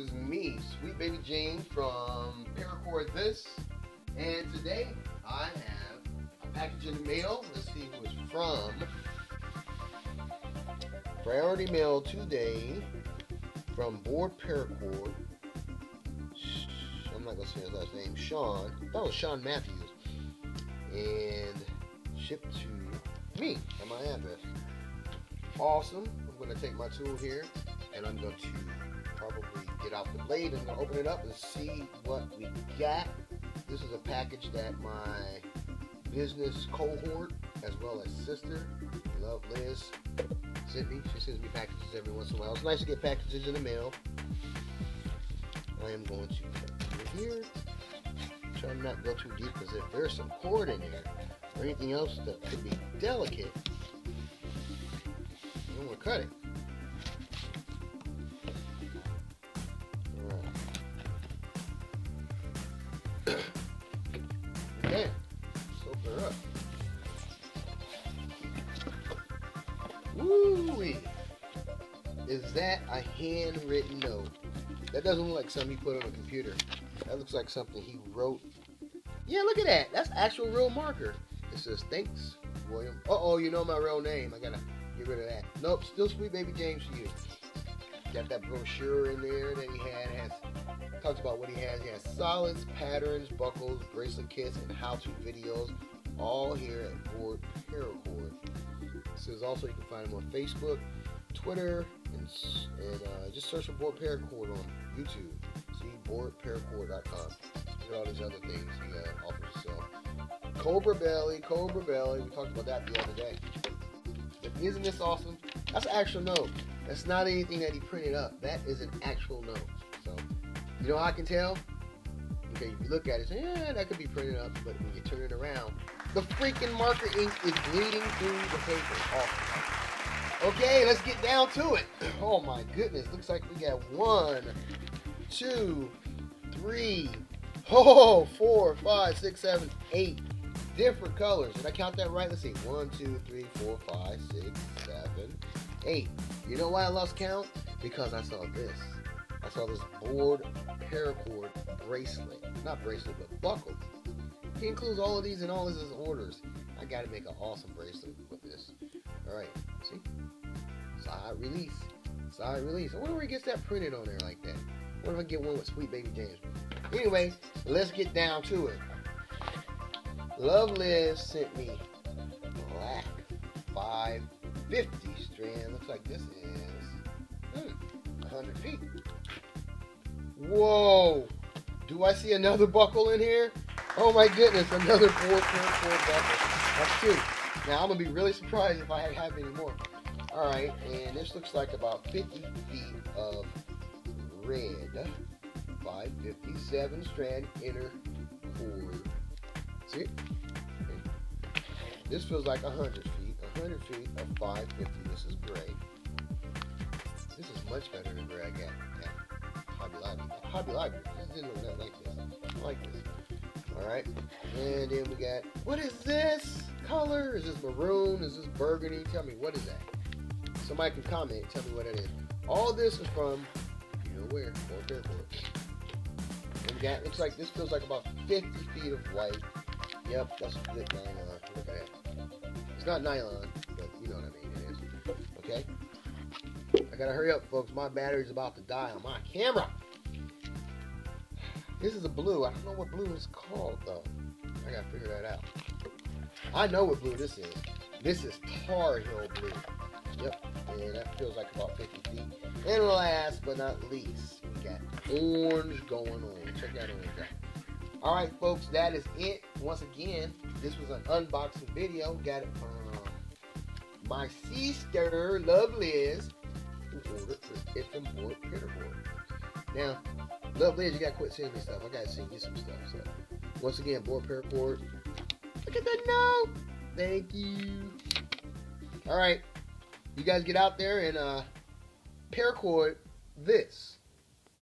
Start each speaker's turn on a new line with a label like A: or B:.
A: is me, Sweet Baby Jane from Paracord This, and today I have a package in the mail. Let's see who it's from. Priority mail today from Board Paracord. I'm not going to say his last name. Sean. I thought it was Sean Matthews. And shipped to me at my address. Awesome. I'm going to take my tool here and I'm going to probably get out the blade and I'm going to open it up and see what we got. This is a package that my business cohort as well as sister, Love Liz, sent me. She sends me packages every once in a while. It's nice to get packages in the mail. I am going to put it here. Try not to go too deep because if there's some cord in there or anything else that could be delicate, I don't want to cut it. Alright. Okay, let's open her up. Woo-wee! Is that a handwritten note? That doesn't look like something he put on a computer. That looks like something he wrote. Yeah, look at that. That's actual real marker. It says, thanks, William. Uh-oh, you know my real name. I gotta get rid of that. Nope, still Sweet Baby James for you. Got that brochure in there that he had. Talks about what he has. He has solids, patterns, buckles, bracelet kits, and how-to videos. All here at Board Paracord. It says also you can find him on Facebook, Twitter, and just search for Board Paracord on YouTube. See boardparacord.com. Look at all these other things he offers to sell. Cobra Belly. We talked about that the other day. But isn't this awesome? That's an actual note. That's not anything that he printed up. That is an actual note. So, you know how I can tell? Okay, if you look at it, say, yeah, that could be printed up. But when you turn it around, the freaking marker ink is bleeding through the paper. Awesome. Okay, let's get down to it. Oh my goodness, looks like we got 1, 2, 3, 4, 5, 6, 7, 8 different colors. Did I count that right? Let's see. 1, 2, 3, 4, 5, 6, 7, 8. You know why I lost count? Because I saw this. I saw this Board Paracord bracelet. Not bracelet, but buckle. He includes all of these in all of his orders. I got to make an awesome bracelet with this. Alright, see? Side release. Side release. I wonder where he gets that printed on there like that. What if I get one with Sweet Baby James? Anyway, let's get down to it. Love Liz sent me black 550 strand. Looks like this is 100 feet. Whoa! Do I see another buckle in here? Oh my goodness, another 4.4 buckle. That's 2. Now I'm gonna be really surprised if I have any more. Alright, and this looks like about 50 feet of red. 557 strand inner cord. See? Okay. This feels like 100 feet. 100 feet of 550. This is gray. This is much better than gray I got at Hobby Lobby. Hobby Lobby. This didn't look like this. I like this. Alright. And then we got, what is this color? Is this maroon? Is this burgundy? Tell me, what is that? Somebody can comment. Tell me what it is. All this is from, you know where? Board Paracord. And we got, looks like this feels like about 50 feet of white. Yep, that's good nylon. Look at that. It's not nylon, but you know what I mean. It is. Okay. I gotta hurry up, folks. My battery's about to die on my camera. This is a blue. I don't know what blue is called, though. I gotta figure that out. I know what blue this is. This is Tar Heel blue. Yep. And that feels like about 50 feet. And last but not least, we got orange going on. Check that orange out. Alright, folks. That is it. Once again, this was an unboxing video. Got it from my sister, Love Liz, who ordered it from Board Paracord. Now, Love Liz, you gotta quit sending me stuff. I gotta send you some stuff. So, once again, Board Paracord. Look at that note. Thank you. All right, you guys get out there and Paracord this.